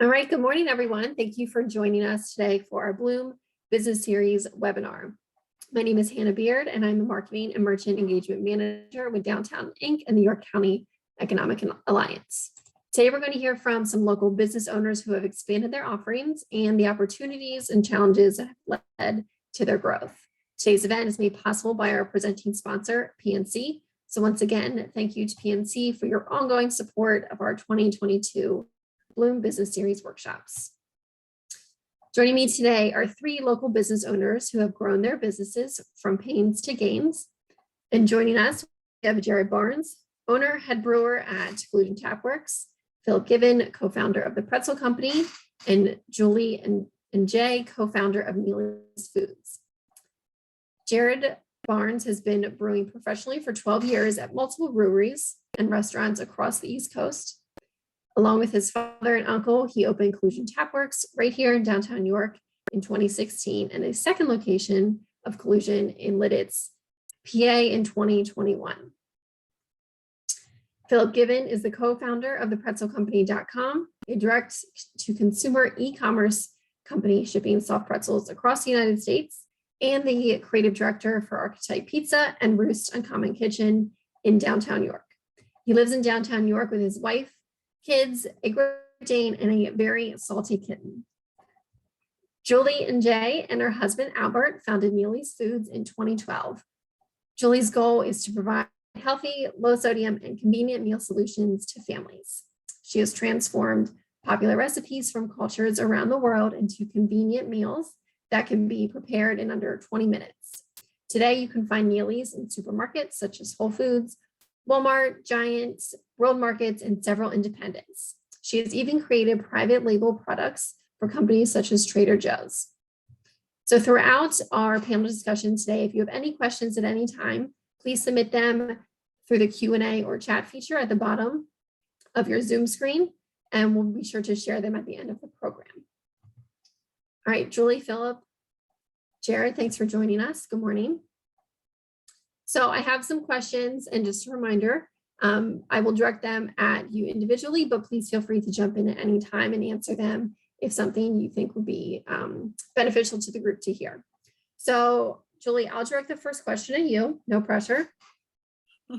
All right, good morning, everyone. Thank you for joining us today for our Bloom Business Series webinar. My name is Hannah Beard, and I'm a Marketing and Merchant Engagement Manager with Downtown Inc. and the York County Economic Alliance. Today, we're going to hear from some local business owners who have expanded their offerings and the opportunities and challenges that have led to their growth. Today's event is made possible by our presenting sponsor, PNC. So once again, thank you to PNC for your ongoing support of our 2022 Bloom Business Series workshops. Joining me today are three local business owners who have grown their businesses from pains to gains. And joining us, we have Jared Barnes, owner, head brewer at Collusion Tapworks, Phil Given, co-founder of the Pretzel Company, and Julie and Jay, co-founder of Neely's Foods. Jared Barnes has been brewing professionally for 12 years at multiple breweries and restaurants across the East Coast. Along with his father and uncle, he opened Collusion Tapworks right here in downtown York in 2016 and a second location of Collusion in Lidditz, PA in 2021. Philip Given is the co-founder of the pretzelcompany.com, a direct-to-consumer e-commerce company shipping soft pretzels across the United States, and the creative director for Archetype Pizza and Roost Uncommon Kitchen in downtown York. He lives in downtown York with his wife, kids, a Great Dane, and a very salty kitten. Julie and Jay and her husband, Albert, founded Neely's Foods in 2012. Julie's goal is to provide healthy, low sodium, and convenient meal solutions to families. She has transformed popular recipes from cultures around the world into convenient meals that can be prepared in under 20 minutes. Today, you can find Neely's in supermarkets such as Whole Foods, Walmart, Giants, World Markets, and several independents. She has even created private label products for companies such as Trader Joe's. So throughout our panel discussion today, if you have any questions at any time, please submit them through the Q&A or chat feature at the bottom of your Zoom screen, and we'll be sure to share them at the end of the program. All right, Julie, Philip, Jared, thanks for joining us. Good morning. So I have some questions, and just a reminder, I will direct them at you individually, but please feel free to jump in at any time and answer them if something you think would be beneficial to the group to hear. So Julie, I'll direct the first question at you, no pressure.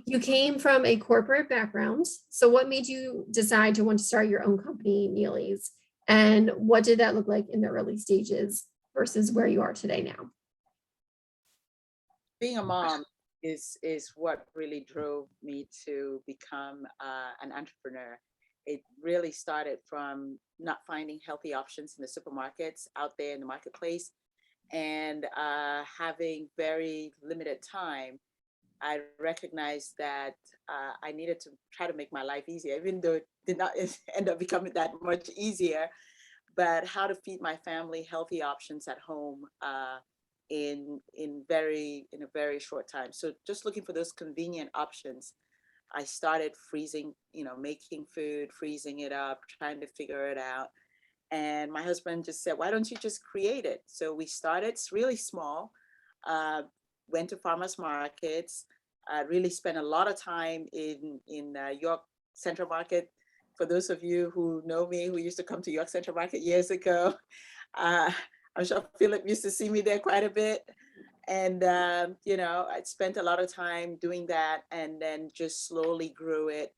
You came from a corporate background. So what made you decide to want to start your own company, Neely's? And what did that look like in the early stages versus where you are today now? Being a mom is what really drove me to become an entrepreneur. It really started from not finding healthy options in the supermarkets out there in the marketplace, and having very limited time. I recognized that I needed to try to make my life easier, even though it did not end up becoming that much easier, but how to feed my family healthy options at home in a very short time. So just looking for those convenient options, I started freezing, making food, freezing it up, trying to figure it out. And my husband just said, why don't you just create it? So we started really small, went to farmers markets, really spent a lot of time in York Central Market. For those of you who know me, who used to come to York Central Market years ago, I'm sure Philip used to see me there quite a bit. And, I spent a lot of time doing that, and then just slowly grew it.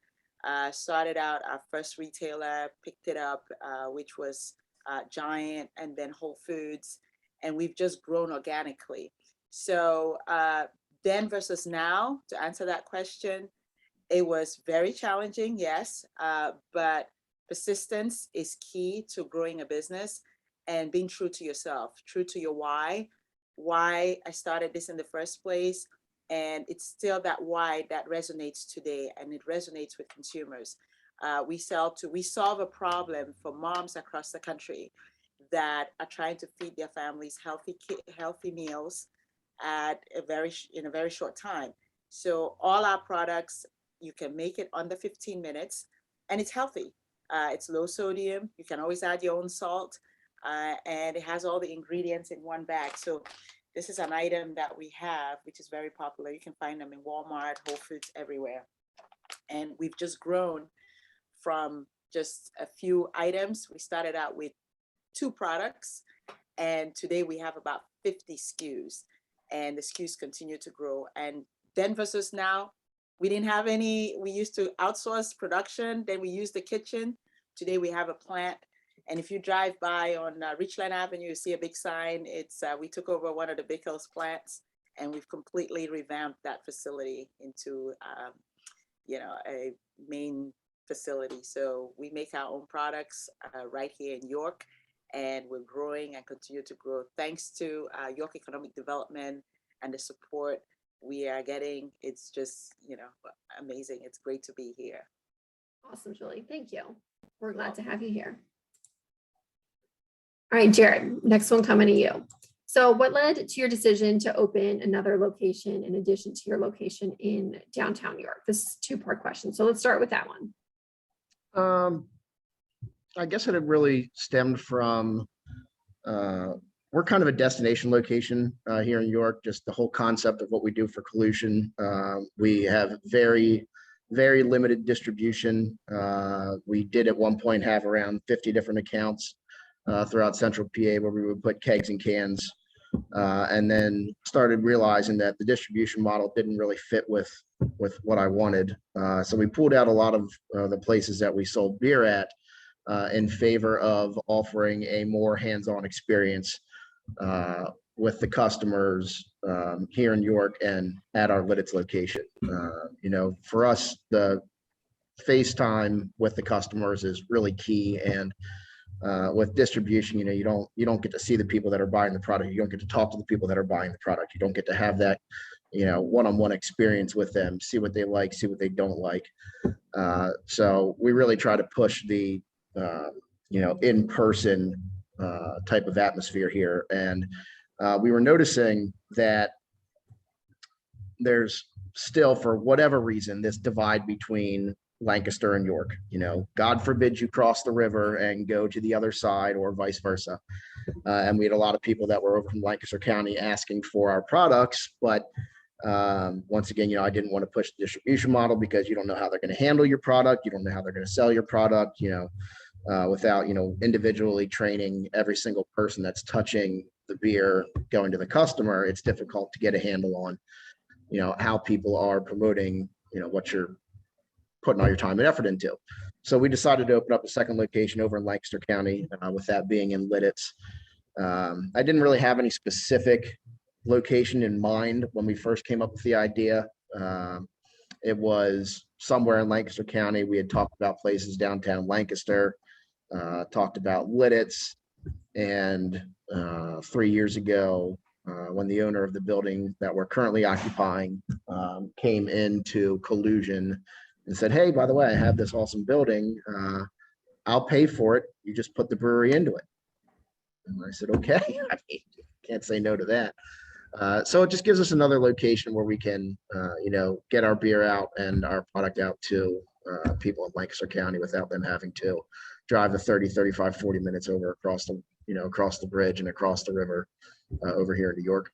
Started out our first retailer, picked it up, which was Giant, and then Whole Foods. And we've just grown organically. So then versus now, to answer that question, it was very challenging, yes, but persistence is key to growing a business, and being true to yourself, true to your why I started this in the first place. And it's still that why that resonates today, and it resonates with consumers. We solve a problem for moms across the country that are trying to feed their families healthy meals in a very short time. So all our products, you can make it under 15 minutes, and it's healthy. It's low sodium. You can always add your own salt, and it has all the ingredients in one bag. So this is an item that we have, which is very popular. You can find them in Walmart, Whole Foods, everywhere. And we've just grown from just a few items. We started out with 2 products, and today we have about 50 SKUs, and the SKUs continue to grow. And then versus now, we didn't have any. We used to outsource production, then we used the kitchen. Today we have a plant. And if you drive by on Richland Avenue, you see a big sign. It's we took over one of the Big Hills plants, and we've completely revamped that facility into a main facility. So we make our own products right here in York, and we're growing and continue to grow thanks to York Economic Development and the support we are getting. It's just, amazing. It's great to be here. Awesome, Julie. Thank you. We're glad to have you here. All right, Jared, next one coming to you. So what led to your decision to open another location in addition to your location in downtown New York? This is a 2-part question. So let's start with that one. I guess it had really stemmed from, we're kind of a destination location here in New York, just the whole concept of what we do for collusion. We have very, very limited distribution. We did at one point have around 50 different accounts throughout central PA where we would put kegs and cans, and then started realizing that the distribution model didn't really fit with what I wanted. So we pulled out a lot of the places that we sold beer at in favor of offering a more hands-on experience with the customers here in York and at our Lidditz location. For us, the FaceTime with the customers is really key, and with distribution, you don't get to see the people that are buying the product. You don't get to talk to the people that are buying the product. You don't get to have that, one-on-one experience with them, see what they like, see what they don't like. So we really try to push the, in-person type of atmosphere here. And we were noticing that there's still, for whatever reason, this divide between Lancaster and York. God forbid you cross the river and go to the other side, or vice versa. And we had a lot of people that were over from Lancaster County asking for our products, but once again, I didn't want to push the distribution model because you don't know how they're going to handle your product. You don't know how they're going to sell your product, without, individually training every single person that's touching the beer going to the customer. It's difficult to get a handle on, how people are promoting, what you're putting all your time and effort into. So we decided to open up a second location over in Lancaster County, with that being in Lidditz. I didn't really have any specific location in mind when we first came up with the idea. It was somewhere in Lancaster County. We had talked about places downtown Lancaster, talked about Lidditz, and 3 years ago, when the owner of the building that we're currently occupying came into collusion and said, "Hey, by the way, I have this awesome building. I'll pay for it. You just put the brewery into it." And I said, "Okay." I mean, can't say no to that. So it just gives us another location where we can, get our beer out and our product out to people in Lancaster County without them having to drive the 30, 35, 40 minutes over across the bridge and across the river over here in New York.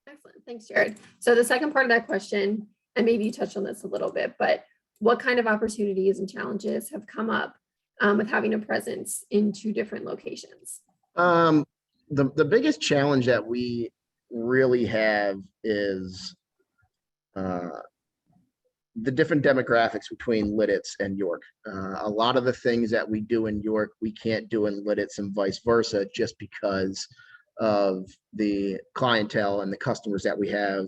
Excellent. Thanks, Jared. So the second part of that question, and maybe you touched on this a little bit, but what kind of opportunities and challenges have come up with having a presence in 2 different locations? The biggest challenge that we really have is the different demographics between Lidditz and York. A lot of the things that we do in York, we can't do in Lidditz, and vice versa, just because of the clientele and the customers that we have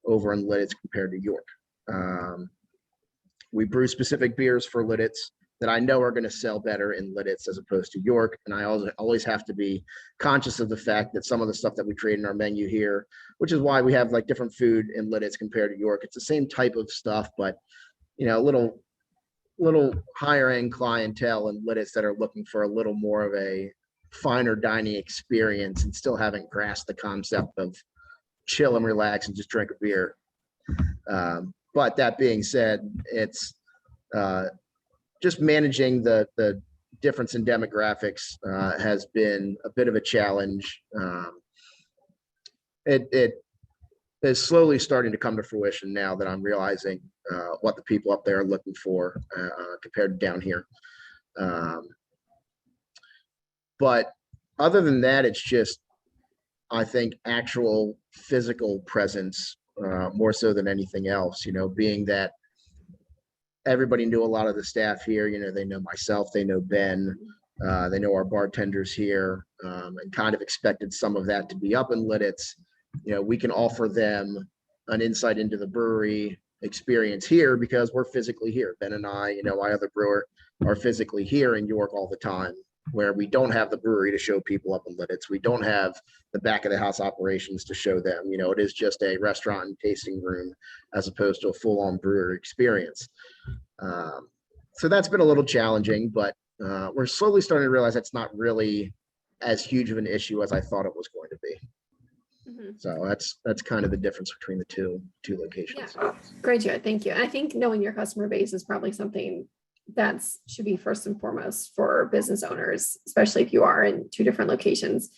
over in Lidditz compared to York. We brew specific beers for Lidditz that I know are going to sell better in Lidditz as opposed to York. And I always have to be conscious of the fact that some of the stuff that we create in our menu here, which is why we have like different food in Lidditz compared to York. It's the same type of stuff, but a little higher end clientele in Lidditz that are looking for a little more of a finer dining experience and still haven't grasped the concept of chill and relax and just drink a beer. But that being said, it's just managing the difference in demographics has been a bit of a challenge. It is slowly starting to come to fruition now that I'm realizing what the people up there are looking for compared to down here. But other than that, it's just, I think, actual physical presence more so than anything else, being that everybody knew a lot of the staff here. They know myself, they know Ben, they know our bartenders here, and kind of expected some of that to be up in Lidditz. We can offer them an insight into the brewery experience here because we're physically here. Ben and I, my other brewer, are physically here in York all the time, where we don't have the brewery to show people up in Lidditz. We don't have the back of the house operations to show them. It is just a restaurant and tasting room as opposed to a full-on brewery experience. So that's been a little challenging, but we're slowly starting to realize that's not really as huge of an issue as I thought it was going to be. So that's kind of the difference between the two locations. Yeah, great, Jared. Thank you. And I think knowing your customer base is probably something that should be first and foremost for business owners, especially if you are in two different locations.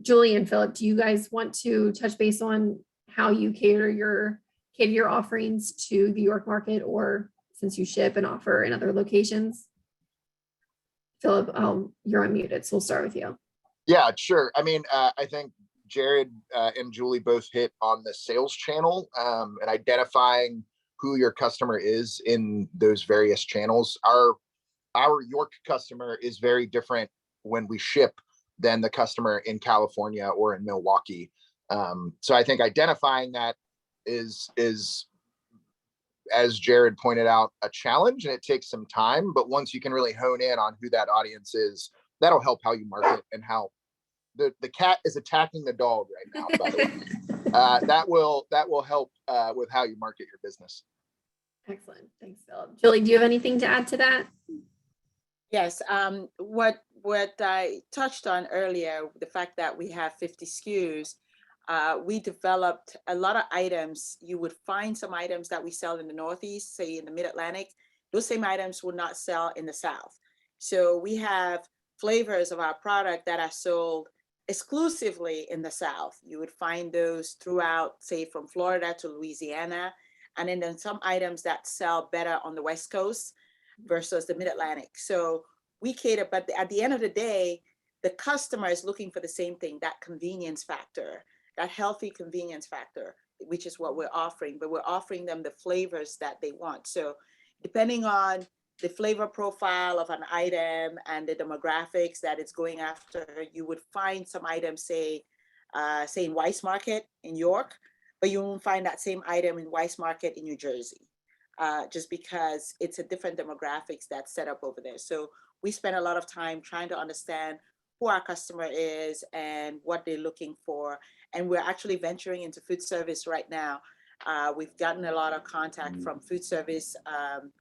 Julie and Philip, do you guys want to touch base on how you cater your offerings to the York market, or since you ship and offer in other locations? Philip, you're unmuted, so we'll start with you. Yeah, sure. I mean, I think Jared and Julie both hit on the sales channel and identifying who your customer is in those various channels. Our York customer is very different when we ship than the customer in California or in Milwaukee. So I think identifying that is, as Jared pointed out, a challenge, and it takes some time. But once you can really hone in on who that audience is, that'll help how you market and how the cat is attacking the dog right now, by the way. That will help with how you market your business. Excellent. Thanks, Philip. Julie, do you have anything to add to that? Yes. What I touched on earlier, the fact that we have 50 SKUs, we developed a lot of items. You would find some items that we sell in the Northeast, say in the Mid-Atlantic. Those same items would not sell in the South. So we have flavors of our product that are sold exclusively in the South. You would find those throughout, say, from Florida to Louisiana. And then some items that sell better on the West Coast versus the Mid-Atlantic. So we cater, but at the end of the day, the customer is looking for the same thing, that convenience factor, that healthy convenience factor, which is what we're offering, but we're offering them the flavors that they want. So depending on the flavor profile of an item and the demographics that it's going after, you would find some items, say in Weiss Market in York, but you won't find that same item in Weiss Market in New Jersey, just because it's a different demographics that's set up over there. So we spend a lot of time trying to understand who our customer is and what they're looking for. And we're actually venturing into food service right now. We've gotten a lot of contact from food service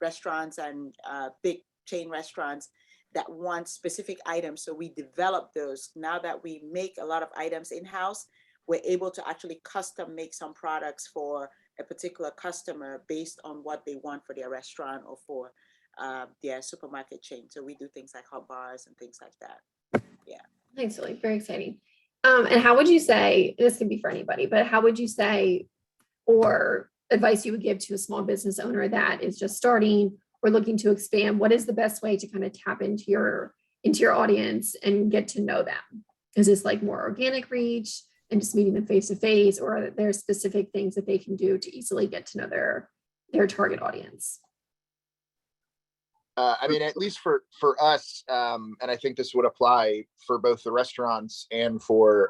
restaurants and big chain restaurants that want specific items. So we develop those. Now that we make a lot of items in-house, we're able to actually custom make some products for a particular customer based on what they want for their restaurant or for their supermarket chain. So we do things like hot bars and things like that. Yeah. Thanks, Julie. Very exciting. And how would you say, this can be for anybody, but how would you say, or advice you would give to a small business owner that is just starting or looking to expand? What is the best way to kind of tap into your audience and get to know them? Is this like more organic reach and just meeting them face to face, or are there specific things that they can do to easily get to know their target audience? I mean, at least for us, and I think this would apply for both the restaurants and for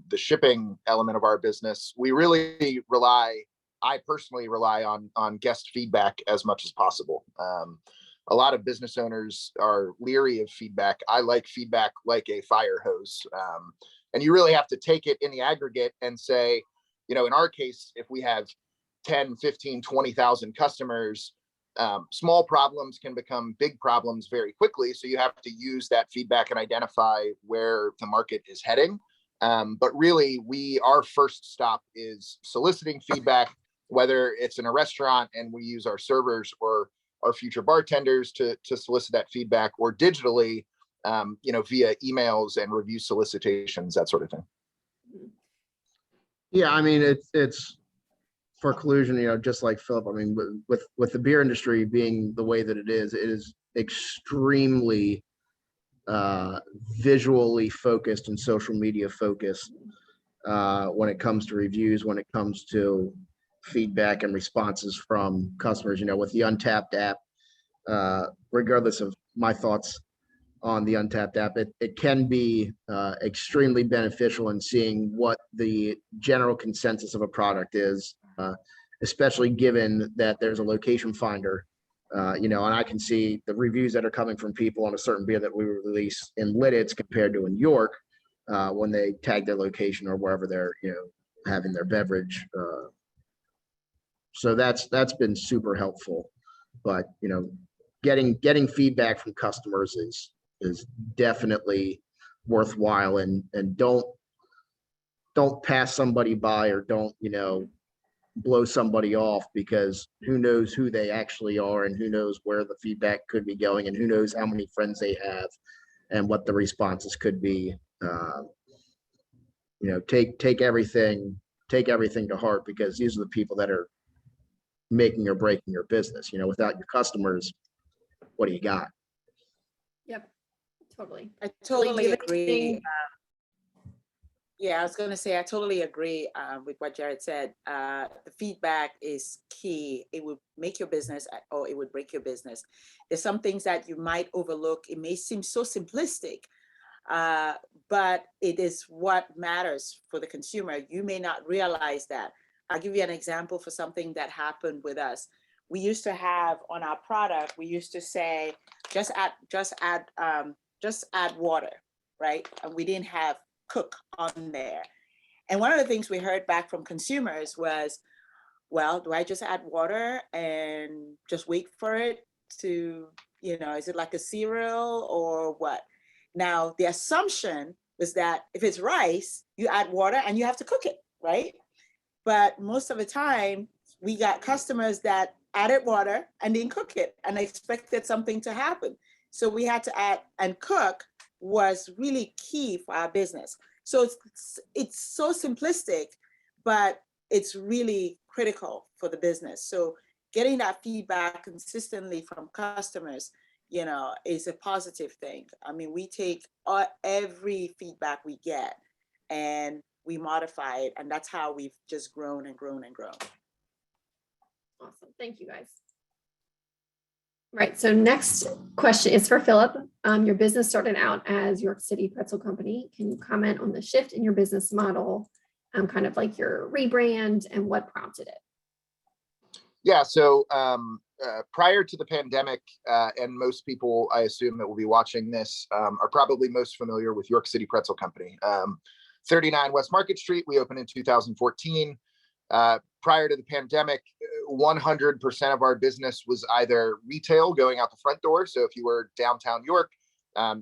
the shipping element of our business, we really I personally rely on guest feedback as much as possible. A lot of business owners are leery of feedback. I like feedback like a fire hose. And you really have to take it in the aggregate and say, in our case, if we have 10, 15, 20,000 customers, small problems can become big problems very quickly. So you have to use that feedback and identify where the market is heading. But really, our first stop is soliciting feedback, whether it's in a restaurant and we use our servers or our future bartenders to solicit that feedback, or digitally, via emails and review solicitations, that sort of thing. Yeah, I mean, it's for collusion, just like Philip. I mean, with the beer industry being the way that it is extremely visually focused and social media focused when it comes to reviews, when it comes to feedback and responses from customers. With the Untapped app, regardless of my thoughts on the Untapped app, it can be extremely beneficial in seeing what the general consensus of a product is, especially given that there's a location finder, and I can see the reviews that are coming from people on a certain beer that we release in Lidditz compared to in York when they tag their location or wherever they're, having their beverage. So that's been super helpful. But, getting feedback from customers is definitely worthwhile, and don't pass somebody by, or don't blow somebody off, because who knows who they actually are, and who knows where the feedback could be going, and who knows how many friends they have and what the responses could be. Take everything to heart, because these are the people that are making or breaking your business. Without your customers, what do you got? Yep, totally. I Do totally you have agree. anything- Yeah, I was going to say, I totally agree with what Jared said. The feedback is key. It would make your business, or it would break your business. There's some things that you might overlook. It may seem so simplistic, but it is what matters for the consumer. You may not realize that. I'll give you an example for something that happened with us. We used to have on our product, we used to say, just add water, right? And we didn't have cook on there. And one of the things we heard back from consumers was, well, do I just add water and just wait for it to, is it like a cereal or what? Now, the assumption was that if it's rice, you add water and you have to cook it, right? But most of the time, we got customers that added water and didn't cook it and expected something to happen. So we had to add, and cook was really key for our business. So it's so simplistic, but it's really critical for the business. So getting that feedback consistently from customers, is a positive thing. I mean, we take every feedback we get and we modify it, and that's how we've just grown and grown and grown. Awesome. Thank you, guys. Right. So next question is for Philip. Your business started out as York City Pretzel Company. Can you comment on the shift in your business model, kind of like your rebrand, and what prompted it? Yeah, so prior to the pandemic, and most people, I assume, that will be watching this are probably most familiar with York City Pretzel Company. 39 West Market Street, we opened in 2014. Prior to the pandemic, 100% of our business was either retail, going out the front door. So if you were downtown York,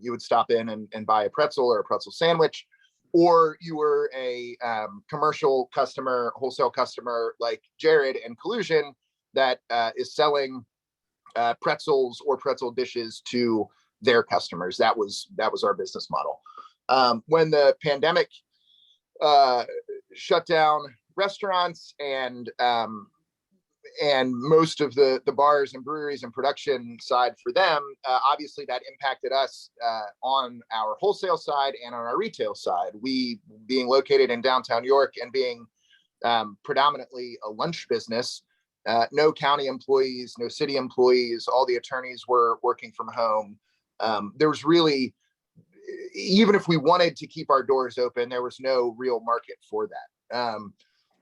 you would stop in and buy a pretzel or a pretzel sandwich, or you were a commercial customer, wholesale customer like Jared and Collusion that is selling pretzels or pretzel dishes to their customers. That was our business model. When the pandemic shut down restaurants and most of the bars and breweries and production side for them, obviously that impacted us on our wholesale side and on our retail side. We, being located in downtown York and being predominantly a lunch business, no county employees, no city employees, all the attorneys were working from home. There was really, even if we wanted to keep our doors open, there was no real market for that.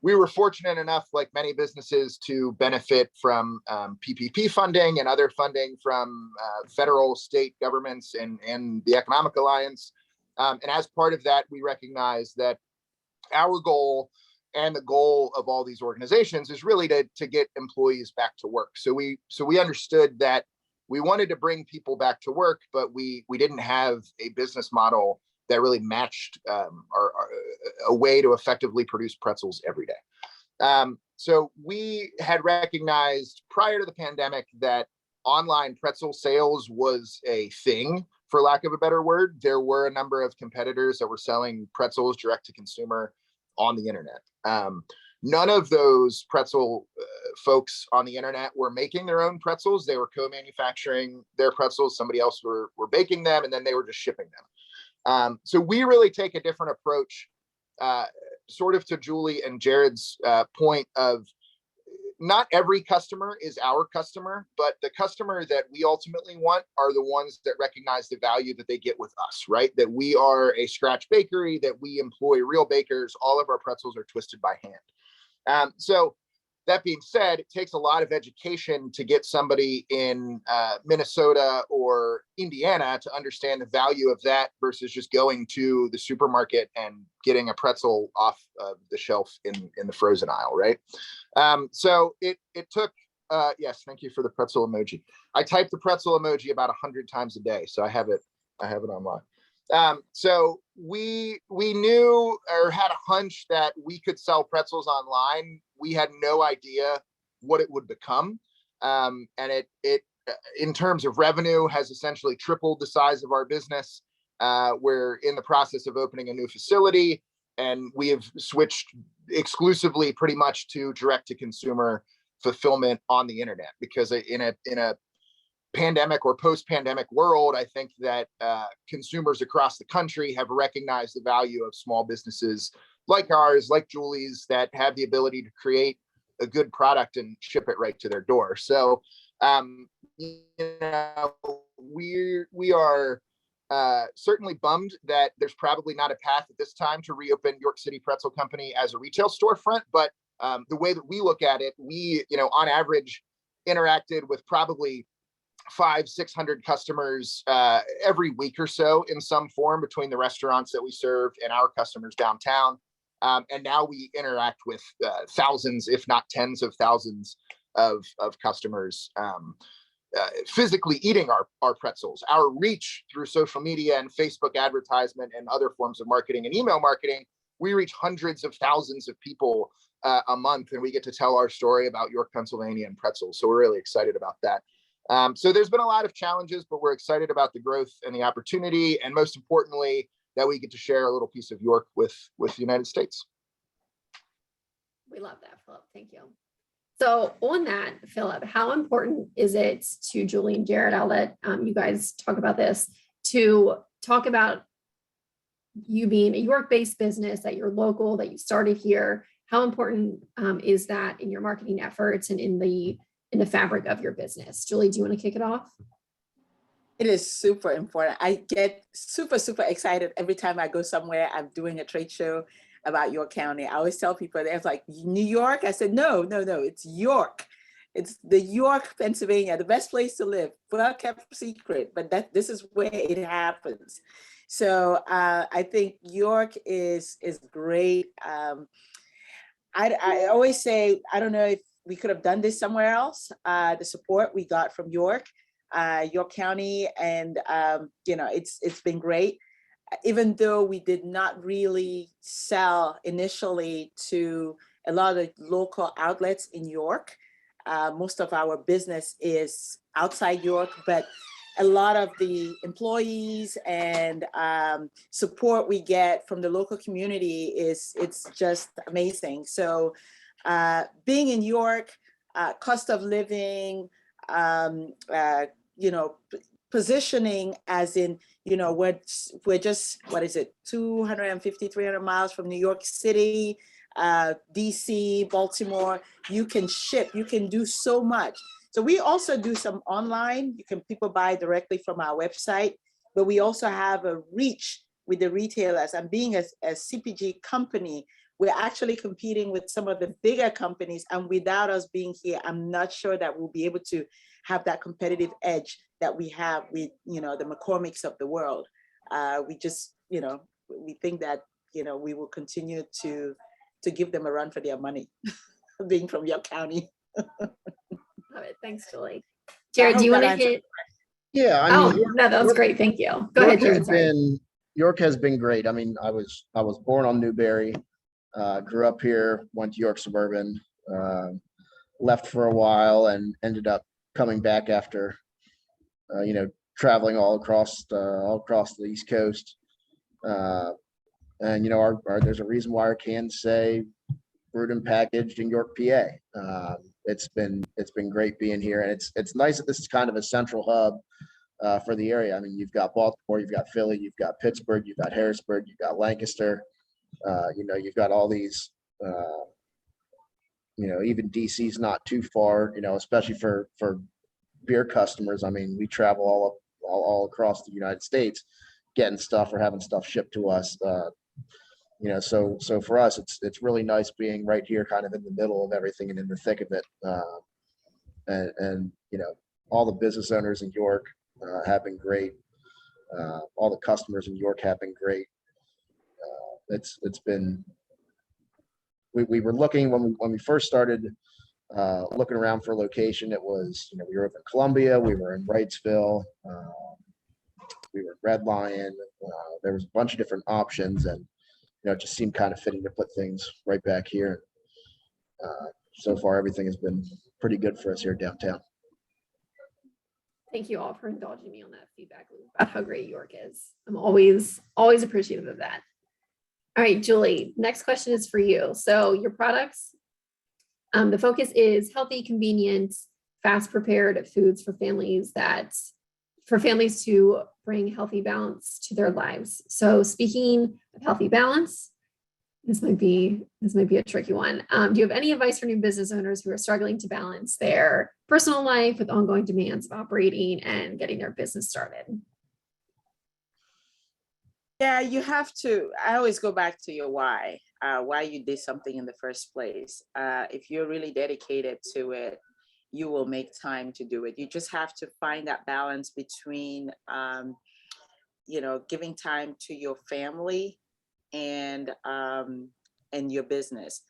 We were fortunate enough, like many businesses, to benefit from PPP funding and other funding from federal, state governments and the Economic Alliance. And as part of that, we recognize that our goal and the goal of all these organizations is really to get employees back to work. So we understood that we wanted to bring people back to work, but we didn't have a business model that really matched a way to effectively produce pretzels every day. So we had recognized prior to the pandemic that online pretzel sales was a thing, for lack of a better word. There were a number of competitors that were selling pretzels direct to consumer on the internet. None of those pretzel folks on the internet were making their own pretzels. They were co-manufacturing their pretzels. Somebody else were baking them, and then they were just shipping them. So we really take a different approach, sort of to Julie and Jared's point of, not every customer is our customer, but the customer that we ultimately want are the ones that recognize the value that they get with us, right? That we are a scratch bakery, that we employ real bakers. All of our pretzels are twisted by hand. So that being said, it takes a lot of education to get somebody in Minnesota or Indiana to understand the value of that versus just going to the supermarket and getting a pretzel off of the shelf in the frozen aisle, right? So it took, yes, thank you for the pretzel emoji. I type the pretzel emoji about 100 times a day, so I have it online. So we knew or had a hunch that we could sell pretzels online. We had no idea what it would become. And it in terms of revenue has essentially tripled the size of our business. We're in the process of opening a new facility, and we have switched exclusively pretty much to direct to consumer fulfillment on the internet, because in a pandemic or post-pandemic world, I think that consumers across the country have recognized the value of small businesses like ours, like Julie's, that have the ability to create a good product and ship it right to their door. So, we are certainly bummed that there's probably not a path at this time to reopen York City Pretzel Company as a retail storefront. But the way that we look at it, we, on average, interacted with probably 500-600 customers every week or so in some form between the restaurants that we serve and our customers downtown. And now we interact with thousands, if not tens of thousands of customers physically eating our pretzels. Our reach through social media and Facebook advertisement and other forms of marketing and email marketing, we reach hundreds of thousands of people a month, and we get to tell our story about York, Pennsylvania and pretzels. So we're really excited about that. So there's been a lot of challenges, but we're excited about the growth and the opportunity, and most importantly, that we get to share a little piece of York with the United States. We love that, Philip. Thank you. So on that, Philip, how important is it to Julie and Jared, I'll let you guys talk about this, to talk about you being a York-based business, that you're local, that you started here. How important is that in your marketing efforts and in the fabric of your business? Julie, do you want to kick it off? It is super important. I get super, super excited every time I go somewhere. I'm doing a trade show about York County. I always tell people, they're like, New York? I said, no, it's York. It's the York, Pennsylvania, the best place to live. Well kept secret, but this is where it happens. So I think York is great. I always say, I don't know if we could have done this somewhere else. The support we got from York County, and it's been great. Even though we did not really sell initially to a lot of local outlets in York, most of our business is outside York, but a lot of the employees and support we get from the local community it's just amazing. So being in York, cost of living, positioning as in, we're just, 250, 300 miles from New York City, DC, Baltimore. You can ship, you can do so much. So we also do some online, people buy directly from our website, but we also have a reach with the retailers. And being a CPG company, we're actually competing with some of the bigger companies, and without us being here, I'm not sure that we'll be able to have that competitive edge that we have with, the McCormicks of the world. We just, we think that, we will continue to give them a run for their money, being from York County. Love it. Thanks, Julie. Jared, do you want to hit? Yeah, I mean, no, that was great. Thank you. Go ahead, Jared. York has been great. I mean, I was born on Newberry, grew up here, went to York Suburban, left for a while, and ended up coming back after, traveling all across the East Coast. And, there's a reason why our cans say brewed and packaged in York, PA. It's been great being here, and it's nice that this is kind of a central hub for the area. I mean, you've got Baltimore, you've got Philly, you've got Pittsburgh, you've got Harrisburg, you've got Lancaster. You've got all these. Even DC's not too far. Especially for beer customers. I mean, we travel all across the United States, getting stuff or having stuff shipped to us. So for us, it's really nice being right here, kind of in the middle of everything and in the thick of it. And all the business owners in York have been great. All the customers in York have been great. It's been. We were looking when we first started looking around for a location. It was we were up in Columbia, we were in Wrightsville, we were in Red Lion. There was a bunch of different options, and it just seemed kind of fitting to put things right back here. So far, everything has been pretty good for us here downtown. Thank you all for indulging me on that feedback loop about how great York is. I'm always appreciative of that. All right, Julie, next question is for you. So your products, the focus is healthy, convenient, fast prepared foods for families to bring healthy balance to their lives. So speaking of healthy balance, this might be a tricky one. Do you have any advice for new business owners who are struggling to balance their personal life with ongoing demands of operating and getting their business started? Yeah, you have to. I always go back to your why you did something in the first place. If you're really dedicated to it, you will make time to do it. You just have to find that balance between, giving time to your family and your business.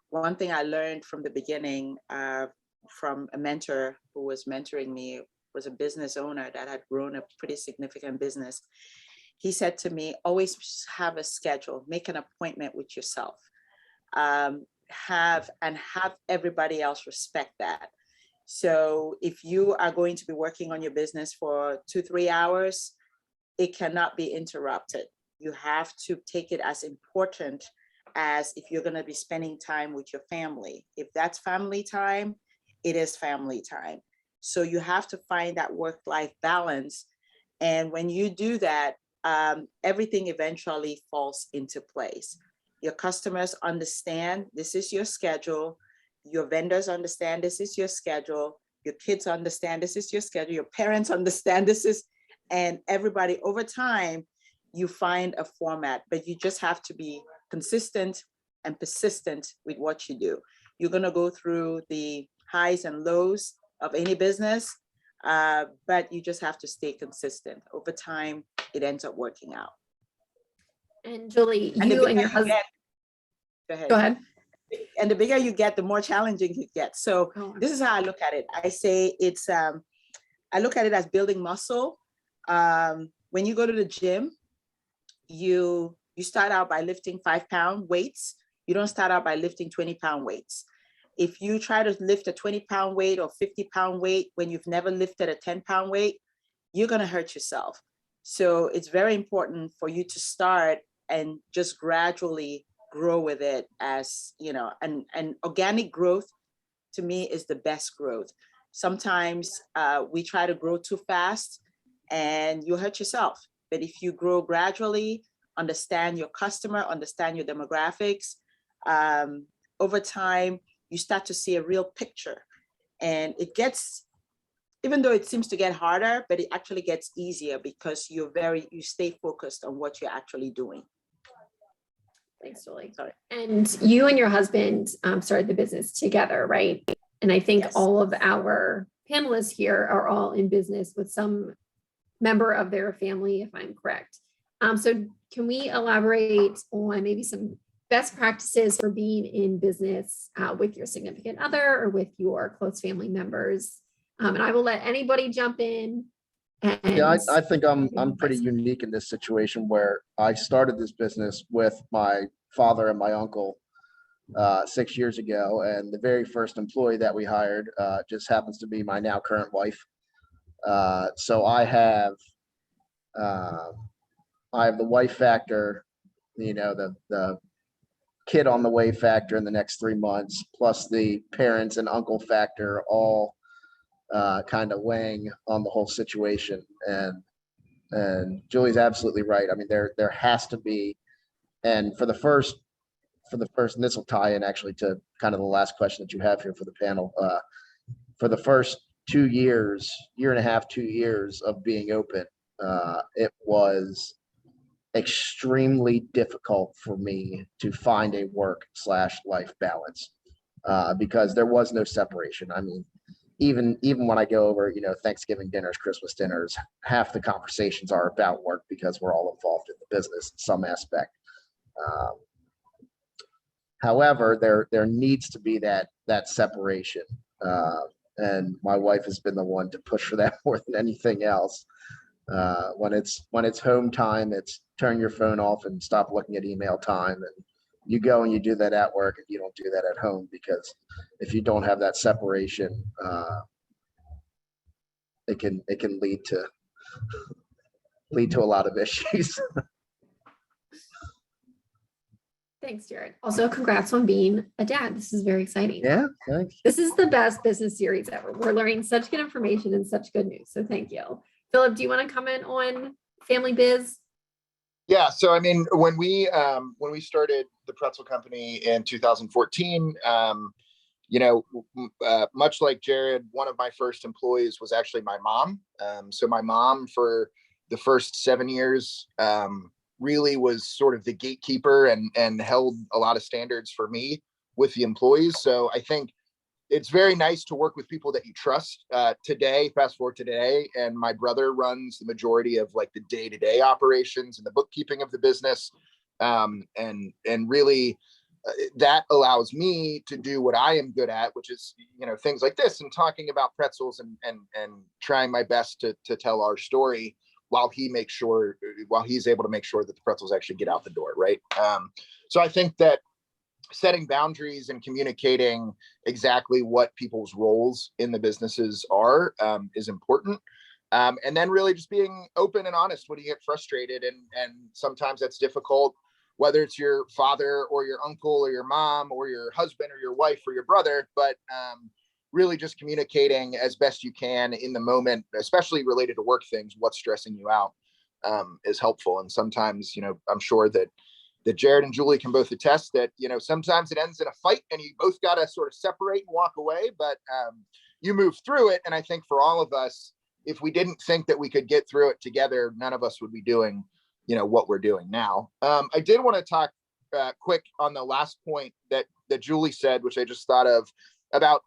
One thing I learned from the beginning from a mentor who was mentoring me was a business owner that had grown a pretty significant business. He said to me, always have a schedule, make an appointment with yourself, have everybody else respect that. So if you are going to be working on your business for 2-3 hours, it cannot be interrupted. You have to take it as important as if you're going to be spending time with your family. If that's family time, it is family time. So you have to find that work-life balance. And when you do that, everything eventually falls into place. Your customers understand this is your schedule. Your vendors understand this is your schedule. Your kids understand this is your schedule. Your parents understand this is, and everybody over time, you find a format, but you just have to be consistent and persistent with what you do. You're going to go through the highs and lows of any business, but you just have to stay consistent. Over time, it ends up working out. And Julie, And you and your husband. Go ahead. And the bigger you get, the more challenging it gets. So this is how I look at it. I say it's, I look at it as building muscle. When you go to the gym, you start out by lifting 5-pound weights. You don't start out by lifting 20-pound weights. If you try to lift a 20-pound weight or 50-pound weight when you've never lifted a 10-pound weight, you're going to hurt yourself. So it's very important for you to start and just gradually grow with it, as and organic growth to me is the best growth. Sometimes we try to grow too fast and you hurt yourself. But if you grow gradually, understand your customer, understand your demographics, over time, you start to see a real picture. And it gets, even though it seems to get harder, but it actually gets easier because you stay focused on what you're actually doing. Thanks, Julie. Sorry. And you and your husband started the business together, right? And I think Yes. all of our panelists here are all in business with some member of their family, if I'm correct. So can we elaborate on maybe some best practices for being in business with your significant other or with your close family members? And I will let anybody jump in. Yeah, I think I'm pretty unique in this situation where I started this business with my father and my uncle 6 years ago, and the very first employee that we hired just happens to be my now current wife. So I have the wife factor the kid on the way factor in the next 3 months, plus the parents and uncle factor, all kind of weighing on the whole situation. And Julie's absolutely right. I mean, there has to be, and for the first, and this will tie in actually to kind of the last question that you have here for the panel. For the first 2 years, year and a half, 2 years of being open, it was extremely difficult for me to find a work/life balance because there was no separation. I mean, even when I go over, Thanksgiving dinners, Christmas dinners, half the conversations are about work because we're all involved in the business in some aspect. However, there needs to be that separation, and my wife has been the one to push for that more than anything else. When it's home time, it's turn your phone off and stop looking at email time, and you go and you do that at work, and you don't do that at home, because if you don't have that separation, it can lead to a lot of issues. Thanks, Jared. Also, congrats on being a dad. This is very exciting. Yeah, thanks. This is the best business series ever. We're learning such good information and such good news. So thank you. Philip, do you want to comment on family biz? Yeah. So, I mean, when we started the Pretzel Company in 2014, much like Jared, one of my first employees was actually my mom. So my mom, for the first 7 years, really was sort of the gatekeeper and held a lot of standards for me with the employees. So I think it's very nice to work with people that you trust. Fast forward to today, and my brother runs the majority of like the day-to-day operations and the bookkeeping of the business. And really that allows me to do what I am good at, which is, things like this and talking about pretzels and trying my best to tell our story while he's able to make sure that the pretzels actually get out the door. Right. So I think that setting boundaries and communicating exactly what people's roles in the businesses are is important. And then really just being open and honest when you get frustrated. And sometimes that's difficult, whether it's your father or your uncle or your mom or your husband or your wife or your brother, but really just communicating as best you can in the moment, especially related to work things, what's stressing you out is helpful. And sometimes, I'm sure that Jared and Julie can both attest that, sometimes it ends in a fight and you both got to sort of separate and walk away, but you move through it. And I think for all of us, if we didn't think that we could get through it together, none of us would be doing, what we're doing now. I did want to talk quick on the last point that Julie said, which I just thought of, about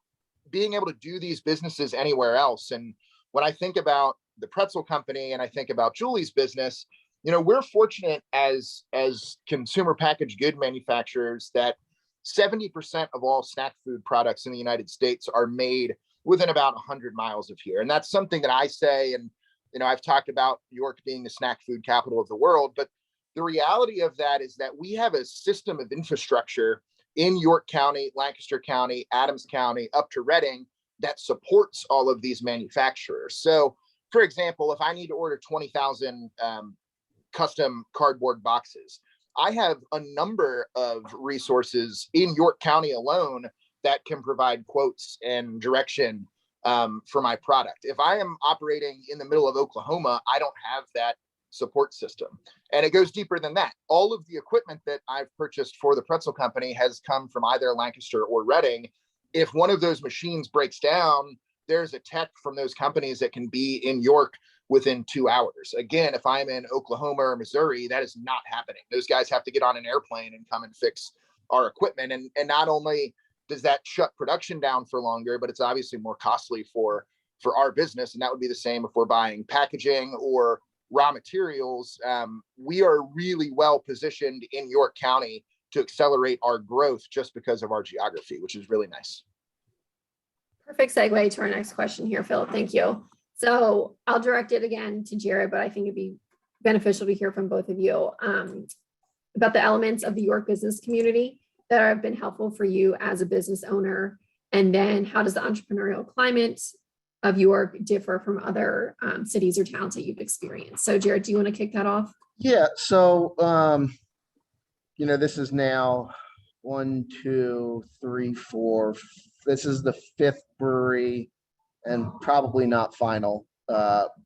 being able to do these businesses anywhere else. And when I think about the Pretzel Company and I think about Julie's business, we're fortunate as consumer packaged good manufacturers that 70% of all snack food products in the United States are made within about 100 miles of here. And that's something that I say, and I've talked about York being the snack food capital of the world, but the reality of that is that we have a system of infrastructure in York County, Lancaster County, Adams County, up to Reading, that supports all of these manufacturers. So, for example, if I need to order 20,000 custom cardboard boxes, I have a number of resources in York County alone that can provide quotes and direction for my product. If I am operating in the middle of Oklahoma, I don't have that support system. And it goes deeper than that. All of the equipment that I've purchased for the Pretzel Company has come from either Lancaster or Reading. If one of those machines breaks down, there's a tech from those companies that can be in York within 2 hours. Again, if I'm in Oklahoma or Missouri, that is not happening. Those guys have to get on an airplane and come and fix our equipment. And not only does that shut production down for longer, but it's obviously more costly for our business. And that would be the same if we're buying packaging or raw materials. We are really well positioned in York County to accelerate our growth just because of our geography, which is really nice. Perfect segue to our next question here, Phil. Thank you. So I'll direct it again to Jared, but I think it'd be beneficial to hear from both of you about the elements of the York business community that have been helpful for you as a business owner. And then how does the entrepreneurial climate of York differ from other cities or towns that you've experienced? So Jared, do you want to kick that off? Yeah. So this is now 1, 2, 3, 4. This is the 5th brewery and probably not final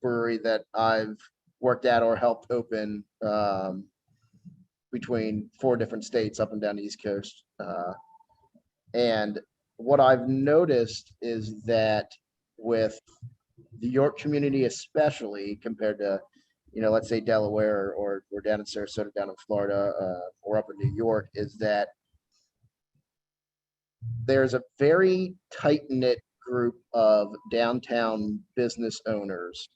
brewery that I've worked at or helped open between 4 different states up and down the East Coast. And what I've noticed is that with the York community, especially compared to, let's say Delaware or down in Sarasota, down in Florida, or up in New York, is that there's a very tight-knit group of downtown business owners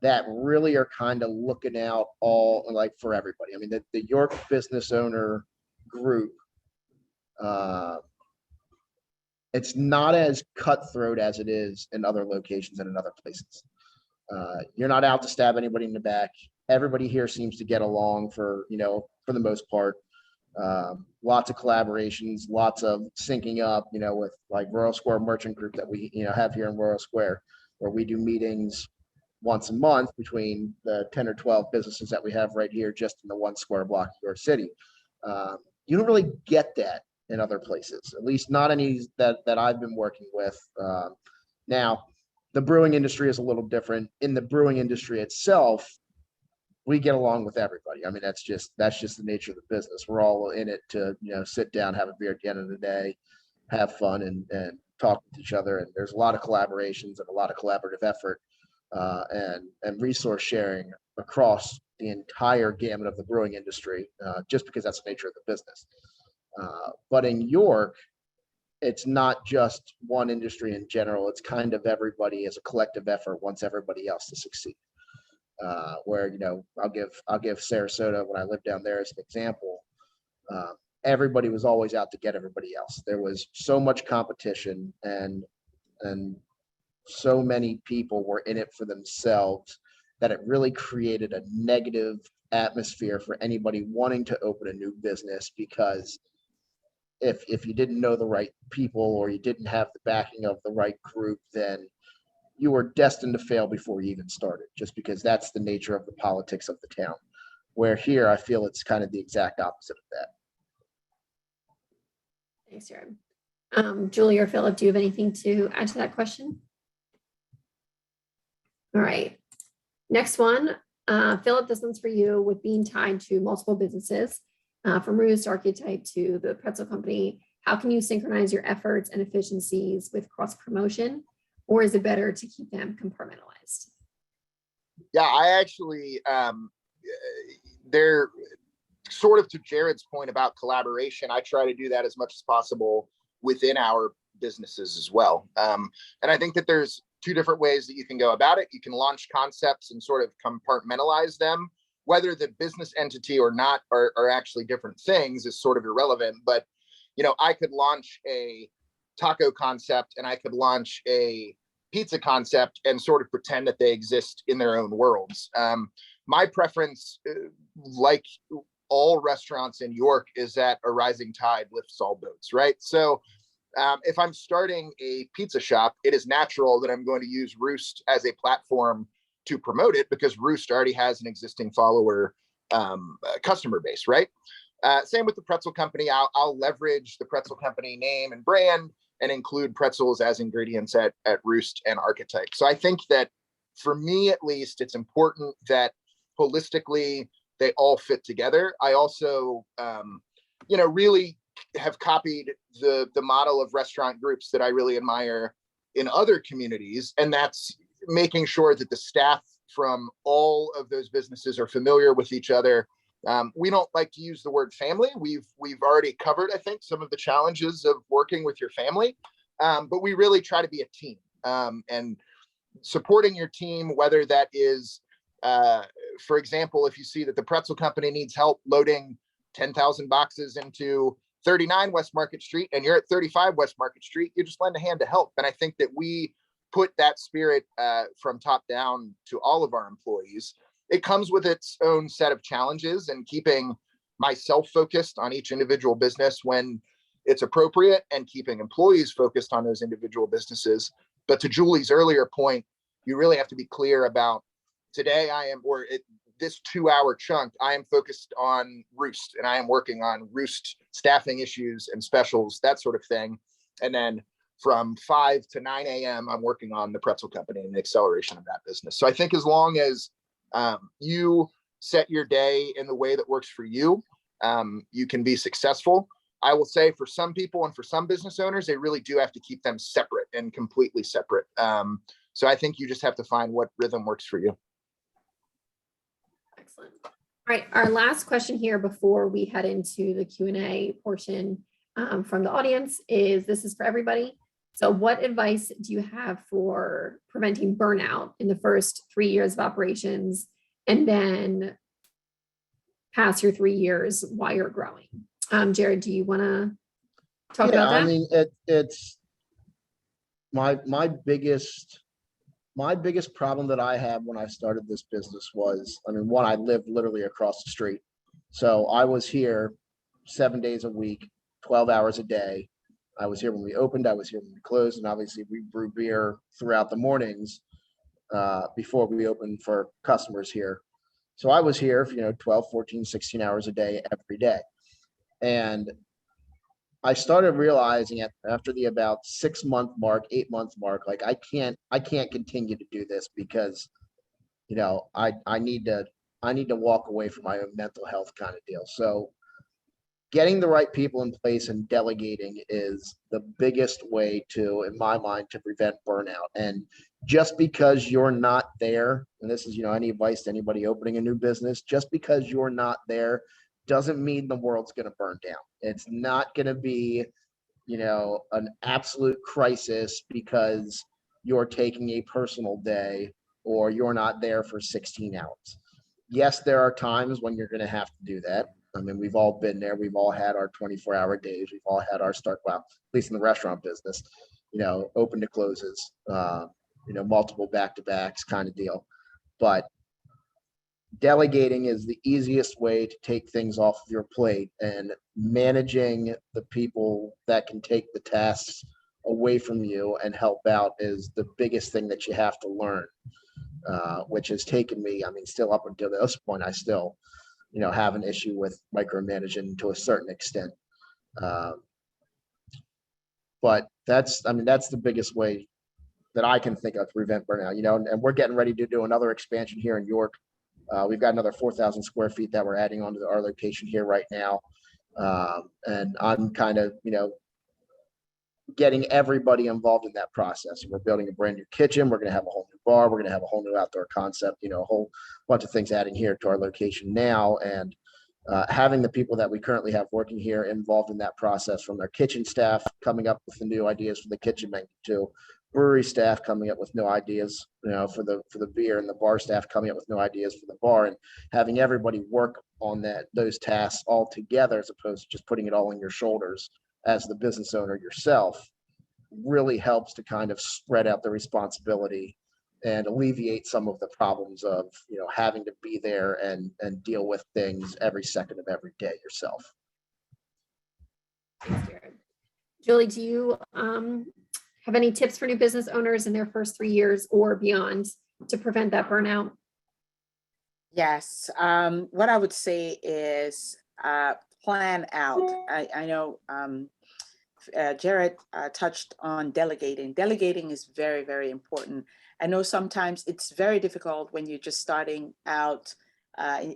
that really are kind of looking out for everybody. I mean, the York business owner group, it's not as cutthroat as it is in other locations and in other places. You're not out to stab anybody in the back. Everybody here seems to get along for the most part. Lots of collaborations, lots of syncing up, with like Royal Square Merchant Group that we, have here in Royal Square, where we do meetings once a month between the 10 or 12 businesses that we have right here, just in the 1 square block of York City. You don't really get that in other places, at least not any that I've been working with. Now, the brewing industry is a little different. In the brewing industry itself, we get along with everybody. I mean, that's just the nature of the business. We're all in it to, sit down, have a beer at the end of the day, have fun and talk with each other. And there's a lot of collaborations and a lot of collaborative effort and resource sharing across the entire gamut of the brewing industry, just because that's the nature of the business. But in York, it's not just one industry in general. It's kind of everybody as a collective effort wants everybody else to succeed. Where, I'll give Sarasota, when I lived down there, as an example. Everybody was always out to get everybody else. There was so much competition and so many people were in it for themselves that it really created a negative atmosphere for anybody wanting to open a new business, because if you didn't know the right people or you didn't have the backing of the right group, then you were destined to fail before you even started, just because that's the nature of the politics of the town. Where here, I feel it's kind of the exact opposite of that. Thanks, Jared. Julie or Philip, do you have anything to add to that question? All right. Next one. Philip, this one's for you. With being tied to multiple businesses, from Roost, Archetype to the Pretzel Company, how can you synchronize your efforts and efficiencies with cross-promotion? Or is it better to keep them compartmentalized? Yeah, I actually, they're sort of to Jared's point about collaboration. I try to do that as much as possible within our businesses as well. And I think that there's 2 different ways that you can go about it. You can launch concepts and sort of compartmentalize them. Whether the business entity or not are actually different things is sort of irrelevant. But, I could launch a taco concept and I could launch a pizza concept and sort of pretend that they exist in their own worlds. My preference, like all restaurants in York, is that a rising tide lifts all boats, right? So if I'm starting a pizza shop, it is natural that I'm going to use Roost as a platform to promote it, because Roost already has an existing follower customer base, right? Same with the Pretzel Company. I'll leverage the Pretzel Company name and brand and include pretzels as ingredients at Roost and Archetype. So I think that for me, at least, it's important that holistically they all fit together. I also, really have copied the model of restaurant groups that I really admire in other communities, and that's making sure that the staff from all of those businesses are familiar with each other. We don't like to use the word family. We've already covered, I think, some of the challenges of working with your family, but we really try to be a team, and supporting your team, whether that is, for example, if you see that the Pretzel Company needs help loading 10,000 boxes into 39 West Market Street and you're at 35 West Market Street, you just lend a hand to help. And I think that we put that spirit from top down to all of our employees. It comes with its own set of challenges, and keeping myself focused on each individual business when it's appropriate and keeping employees focused on those individual businesses. But to Julie's earlier point, you really have to be clear about today this 2-hour chunk, I am focused on Roost, and I am working on Roost staffing issues and specials, that sort of thing. And then from 5 to 9 a.m., I'm working on the Pretzel Company and the acceleration of that business. So I think as long as you set your day in the way that works for you, you can be successful. I will say for some people and for some business owners, they really do have to keep them separate and completely separate. So I think you just have to find what rhythm works for you. Excellent. All right, our last question here before we head into the Q&A portion from the audience is, this is for everybody. So what advice do you have for preventing burnout in the first 3 years of operations, and then past your 3 years while you're growing? Jared, do you want to talk about that? I mean, it's my biggest problem that I had when I started this business was, I mean, one, I lived literally across the street. So I was here 7 days a week, 12 hours a day. I was here when we opened, I was here when we closed, and obviously we brew beer throughout the mornings before we opened for customers here. So I was here, 12, 14, 16 hours a day, every day. And I started realizing after the about 6-month mark, 8-month mark, like I can't continue to do this because, I need to walk away from my own mental health kind of deal. So getting the right people in place and delegating is the biggest way to, in my mind, to prevent burnout. And just because you're not there, and this is, any advice to anybody opening a new business, just because you're not there doesn't mean the world's going to burn down. It's not going to be, an absolute crisis because you're taking a personal day or you're not there for 16 hours. Yes, there are times when you're going to have to do that. I mean, we've all been there. We've all had our 24-hour days. We've all had our well, at least in the restaurant business, open to closes, multiple back-to-backs kind of deal. But delegating is the easiest way to take things off of your plate, and managing the people that can take the tasks away from you and help out is the biggest thing that you have to learn, which has taken me, I mean, still up until this point, I still, have an issue with micromanaging to a certain extent. But that's the biggest way that I can think of to prevent burnout, and we're getting ready to do another expansion here in York. We've got another 4,000 square feet that we're adding onto our location here right now. And I'm kind of, getting everybody involved in that process. We're building a brand new kitchen. We're going to have a whole new bar. We're going to have a whole new outdoor concept, a whole bunch of things adding here to our location now. And having the people that we currently have working here involved in that process, from their kitchen staff coming up with the new ideas for the kitchen menu, to brewery staff coming up with new ideas, for the beer, and the bar staff coming up with new ideas for the bar, and having everybody work on those tasks all together, as opposed to just putting it all on your shoulders as the business owner yourself, really helps to kind of spread out the responsibility and alleviate some of the problems of, having to be there and deal with things every second of every day yourself. Thanks, Jared. Julie, do you have any tips for new business owners in their first 3 years or beyond to prevent that burnout? Yes. What I would say is plan out. I know Jared touched on delegating. Delegating is very, very important. I know sometimes it's very difficult when you're just starting out,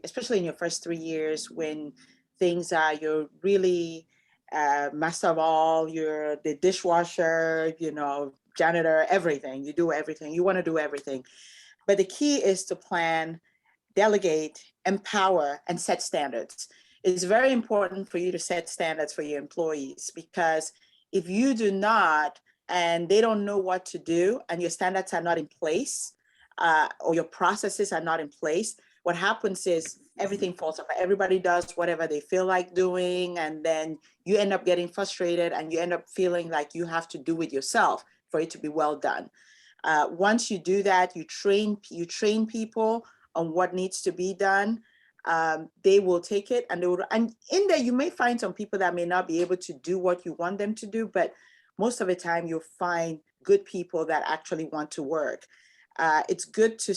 especially in your first 3 years, when you're really master of all, you're the dishwasher, janitor, everything. You do everything. You want to do everything. But the key is to plan, delegate, empower, and set standards. It's very important for you to set standards for your employees, because if you do not, and they don't know what to do, and your standards are not in place, or your processes are not in place, what happens is everything falls apart. Everybody does whatever they feel like doing, and then you end up getting frustrated, and you end up feeling like you have to do it yourself for it to be well done. Once you do that, you train people on what needs to be done. They will take it, and and in there you may find some people that may not be able to do what you want them to do, but most of the time you'll find good people that actually want to work. It's good to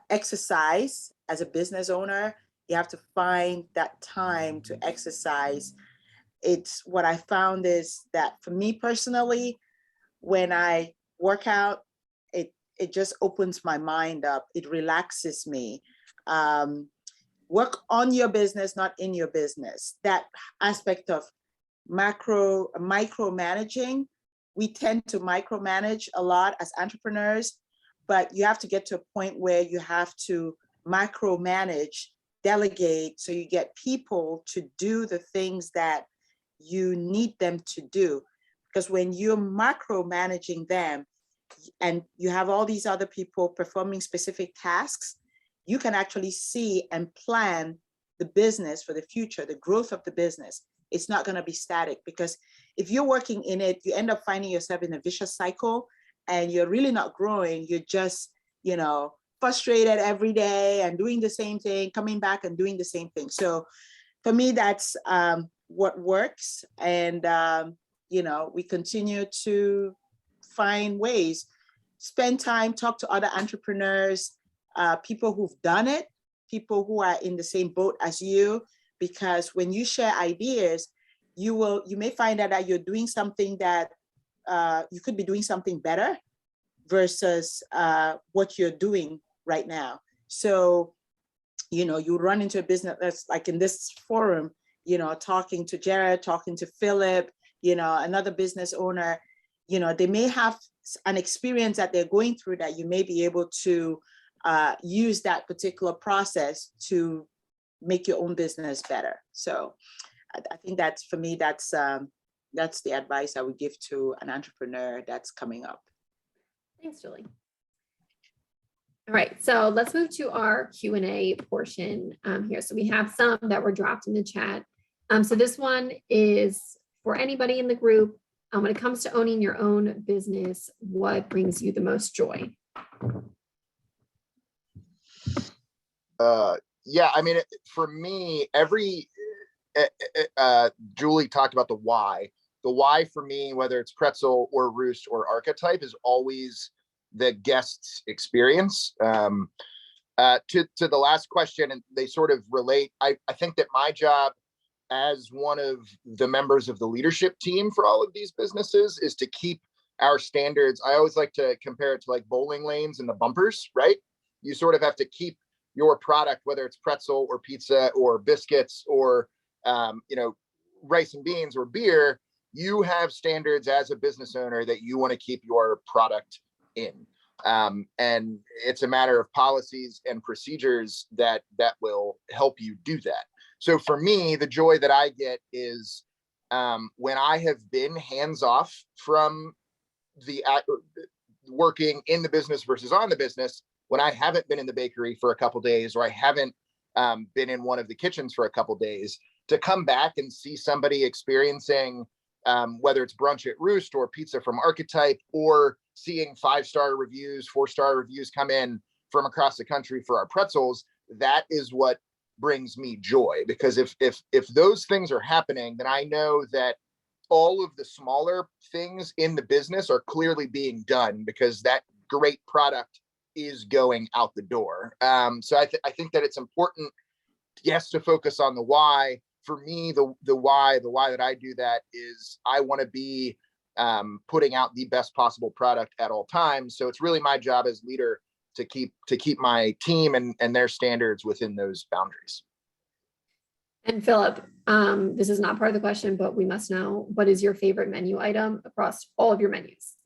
exercise as a business owner, you have to find that time to exercise. It's what I found is that for me personally, when I work out, it just opens my mind up. It relaxes me. Work on your business, not in your business. That aspect of micromanaging, we tend to micromanage a lot as entrepreneurs, but you have to get to a point where you have to micromanage, delegate, so you get people to do the things that you need them to do. Because when you're micromanaging them and you have all these other people performing specific tasks, you can actually see and plan the business for the future, the growth of the business. It's not going to be static, because if you're working in it, you end up finding yourself in a vicious cycle and you're really not growing. You're just, frustrated every day and doing the same thing, coming back and doing the same thing. So for me, that's what works. And, we continue to find ways, spend time, talk to other entrepreneurs, people who've done it, people who are in the same boat as you, because when you share ideas, you may find out that you're doing something that you could be doing something better versus what you're doing right now. So, you run into a business that's like in this forum, talking to Jared, talking to Philip, another business owner, they may have an experience that they're going through that you may be able to use that particular process to make your own business better. So I think that's, for me, that's the advice I would give to an entrepreneur that's coming up. Thanks, Julie. All right, so let's move to our Q&A portion here. So we have some that were dropped in the chat. So this one is for anybody in the group. When it comes to owning your own business, what brings you the most joy? Yeah, I mean, for me, Julie talked about the why. The why for me, whether it's Pretzel or Roost or Archetype, is always the guest's experience. To the last question, and they sort of relate, I think that my job as one of the members of the leadership team for all of these businesses is to keep our standards. I always like to compare it to like bowling lanes and the bumpers, right? You sort of have to keep your product, whether it's pretzel or pizza or biscuits or rice and beans or beer, you have standards as a business owner that you want to keep your product in. And it's a matter of policies and procedures that will help you do that. So for me, the joy that I get is when I have been hands off from the working in the business versus on the business, when I haven't been in the bakery for a couple of days, or I haven't been in one of the kitchens for a couple of days, to come back and see somebody experiencing, whether it's brunch at Roost or pizza from Archetype, or seeing 5-star reviews, 4-star reviews come in from across the country for our pretzels, that is what brings me joy. Because if those things are happening, then I know that all of the smaller things in the business are clearly being done, because that great product is going out the door. So I think that it's important, yes, to focus on the why. For me, the why that I do that is I want to be putting out the best possible product at all times. So it's really my job as leader to keep my team and their standards within those boundaries. And Philip, this is not part of the question, but we must know, what is your favorite menu item across all of your menus?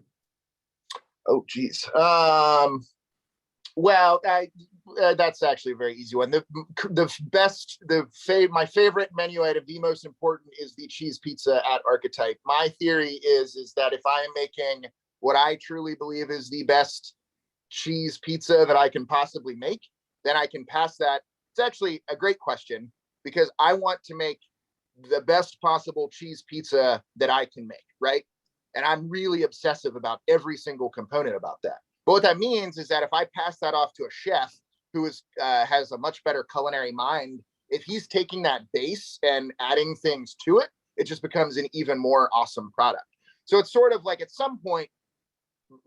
Oh, geez. Well, that's actually a very easy one. My favorite menu item, the most important, is the cheese pizza at Archetype. My theory is that if I am making what I truly believe is the best cheese pizza that I can possibly make, then I can pass that. It's actually a great question, because I want to make the best possible cheese pizza that I can make, right? And I'm really obsessive about every single component about that. But what that means is that if I pass that off to a chef who has a much better culinary mind, if he's taking that base and adding things to it, it just becomes an even more awesome product. So it's sort of like, at some point,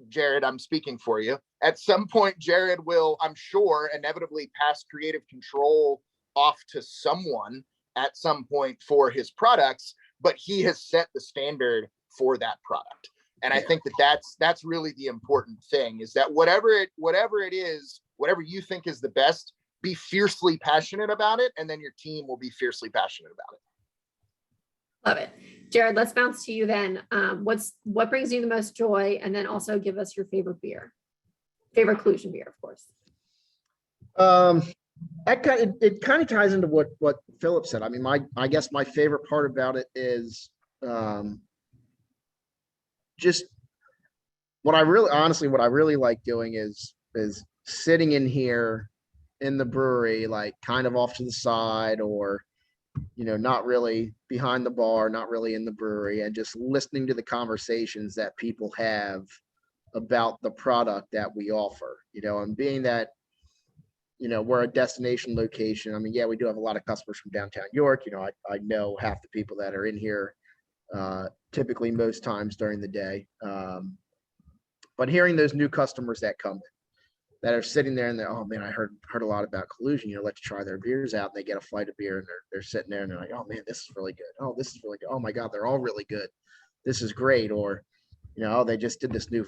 Jared, I'm speaking for you. At some point, Jared will, I'm sure, inevitably pass creative control off to someone at some point for his products, but he has set the standard for that product. And I think that's really the important thing, is that whatever it is, whatever you think is the best, be fiercely passionate about it, and then your team will be fiercely passionate about it. Love it. Jared, let's bounce to you then. What brings you the most joy? And then also give us your favorite beer, favorite collusion beer, of course. It kind of ties into what Phillips said. I mean, I guess my favorite part about it is just what I really like doing is sitting in here in the brewery, like kind of off to the side, or not really behind the bar, not really in the brewery, and just listening to the conversations that people have about the product that we offer, and being that, we're a destination location. I mean, yeah, we do have a lot of customers from downtown York. I know half the people that are in here, typically most times during the day. But hearing those new customers that come in, that are sitting there and they're, oh man, I heard a lot about Collusion, let's try their beers out. And they get a flight of beer and they're sitting there and they're like, oh man, this is really good. Oh, this is really good. Oh my God, they're all really good. This is great. Or, they just did this new,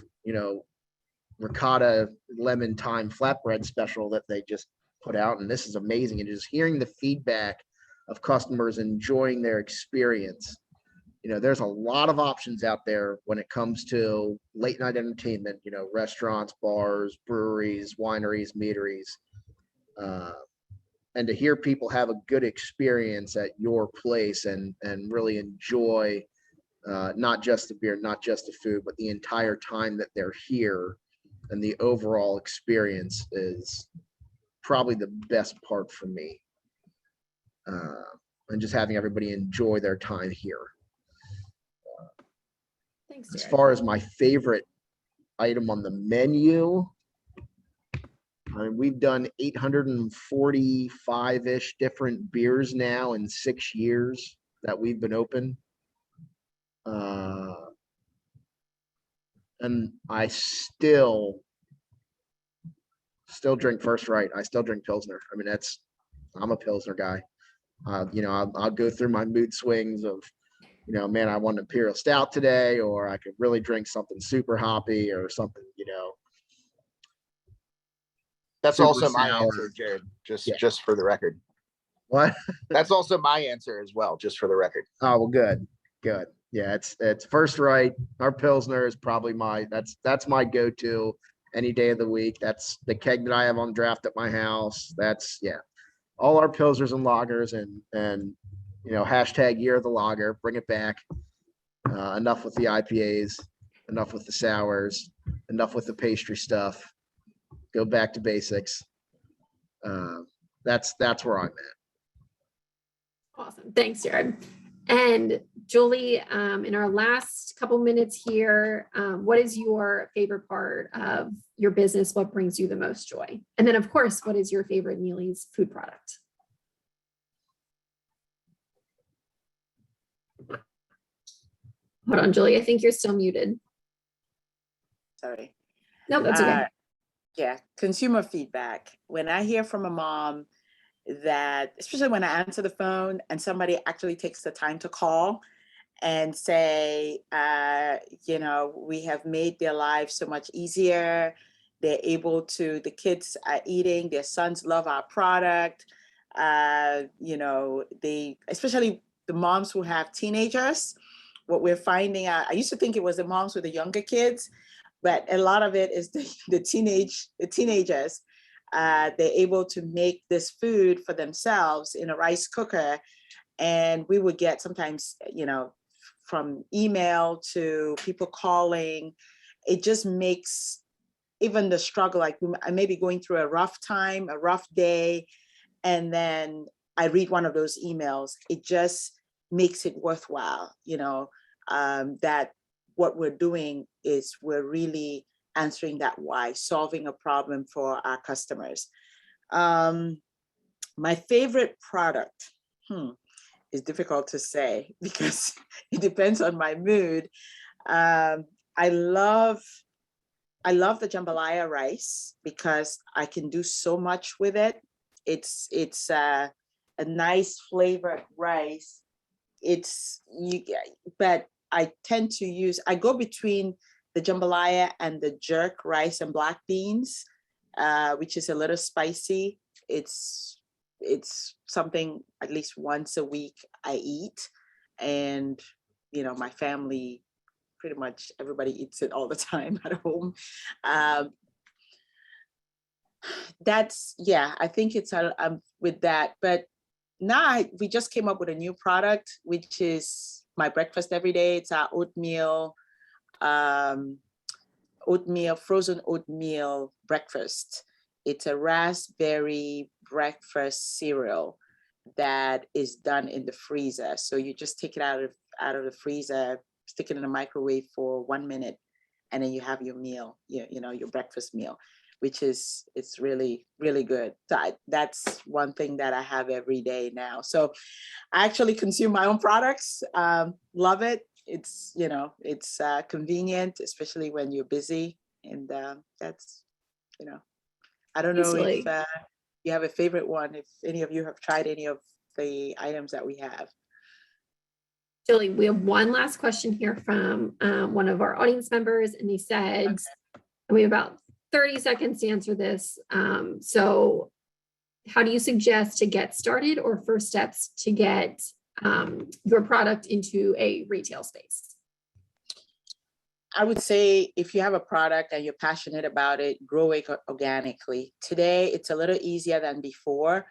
ricotta lemon thyme flatbread special that they just put out. And this is amazing. And just hearing the feedback of customers enjoying their experience. There's a lot of options out there when it comes to late night entertainment, restaurants, bars, breweries, wineries, meaderies. And to hear people have a good experience at your place and really enjoy not just the beer, not just the food, but the entire time that they're here, and the overall experience is probably the best part for me. And just having everybody enjoy their time here. Thanks, As Jared. far as my favorite item on the menu, I mean, we've done 845-ish different beers now in 6 years that we've been open. And I still drink First Right. I still drink Pilsner. I mean, I'm a Pilsner guy. I'll go through my mood swings of, man, I want an Imperial Stout today, or I could really drink something super hoppy or something, That's super also my sour. answer, Jared, just for the record. What? That's also my answer as well, just for the record. Oh, well, good. Yeah, it's First Right. Our Pilsner is probably that's my go-to any day of the week. That's the keg that I have on draft at my house. That's, yeah, all our Pilsners and lagers and hashtag year of the lager, bring it back. Enough with the IPAs, enough with the sours, enough with the pastry stuff. Go back to basics. That's where I'm at. Awesome. Thanks, Jared. And Julie, in our last couple minutes here, what is your favorite part of your business? What brings you the most joy? And then, of course, what is your favorite Neely's food product? Hold on, Julie. I think you're still muted. Sorry. No, that's okay. Yeah, consumer feedback. When I hear from a mom that, especially when I answer the phone and somebody actually takes the time to call and say, we have made their lives so much easier. They're able to, the kids are eating, their sons love our product. Especially the moms who have teenagers, what we're finding out, I used to think it was the moms with the younger kids, but a lot of it is the teenagers. They're able to make this food for themselves in a rice cooker. And we would get sometimes, from email to people calling, it just makes even the struggle, like I may be going through a rough time, a rough day, and then I read one of those emails. It just makes it worthwhile, that what we're doing is we're really answering that why, solving a problem for our customers. My favorite product is difficult to say because it depends on my mood. I love I love the jambalaya rice because I can do so much with it. It's a nice flavored rice. But I tend to I go between the jambalaya and the jerk rice and black beans, which is a little spicy. It's something at least once a week I eat, and my family, pretty much everybody eats it all the time at home. I think it's with that. But now we just came up with a new product, which is my breakfast every day. It's our frozen oatmeal breakfast. It's a raspberry breakfast cereal that is done in the freezer. So you just take it out of the freezer, stick it in the microwave for 1 minute, and then you have your meal, your breakfast meal, which it's really, really good. That's one thing that I have every day now. So I actually consume my own products. Love it. It's convenient, especially when you're busy. And that's, I don't know if you have a favorite one, if any of you have tried any of the items that we have. Julie, we have one last question here from one of our audience members, and they said, and we have about 30 seconds to answer this. So how do you suggest to get started, or first steps to get your product into a retail space? I would say if you have a product and you're passionate about it, grow it organically. Today, it's a little easier than before.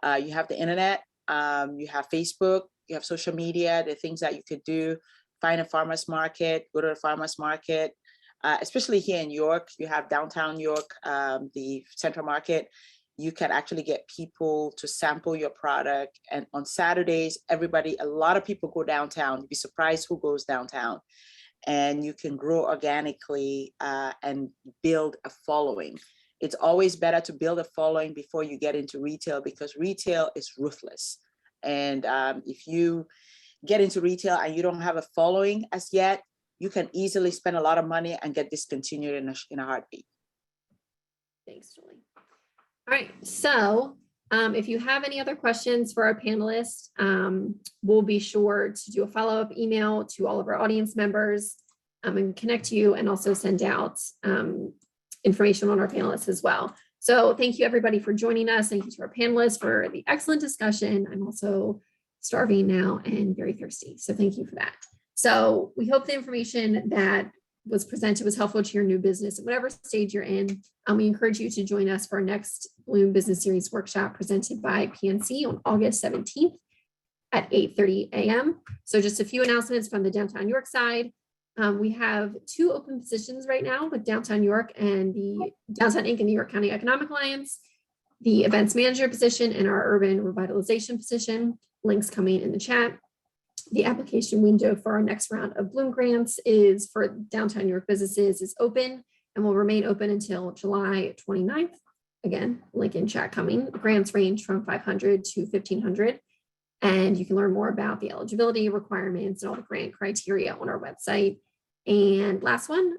You have the internet, you have Facebook, you have social media, the things that you could do. Find a farmer's market, go to a farmer's market. Especially here in York, you have downtown York, the Central Market. You can actually get people to sample your product. And on Saturdays, a lot of people go downtown. You'd be surprised who goes downtown. And you can grow organically and build a following. It's always better to build a following before you get into retail, because retail is ruthless. And if you get into retail and you don't have a following as yet, you can easily spend a lot of money and get discontinued in a heartbeat. Thanks, Julie. All right, so if you have any other questions for our panelists, we'll be sure to do a follow-up email to all of our audience members and connect you, and also send out information on our panelists as well. So thank you everybody for joining us. Thank you to our panelists for the excellent discussion. I'm also starving now and very thirsty, so thank you for that. So we hope the information that was presented was helpful to your new business at whatever stage you're in. We encourage you to join us for our next Bloom Business Series workshop presented by PNC on August 17th at 8:30 a.m. So just a few announcements from the downtown York side. We have 2 open positions right now with Downtown York and the Downtown Inc. and the York County Economic Alliance, the events manager position and our urban revitalization position. Links coming in the chat. The application window for our next round of Bloom grants is for downtown York businesses is open and will remain open until July 29th. Again, link in chat coming. Grants range from $500 to $1,500. And you can learn more about the eligibility requirements and all the grant criteria on our website. And last one,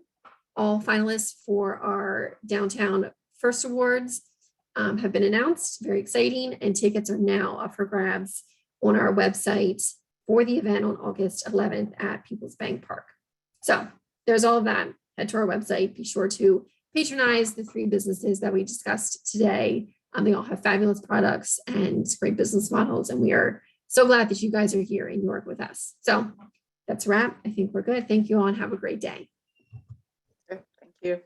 all finalists for our Downtown First Awards have been announced. Very exciting. And tickets are now up for grabs on our website for the event on August 11th at People's Bank Park. So there's all of that. Head to our website. Be sure to patronize the 3 businesses that we discussed today. They all have fabulous products and great business models. And we are so glad that you guys are here in York with us. So that's a wrap. I think we're good. Thank you all and have a great day. Thank you.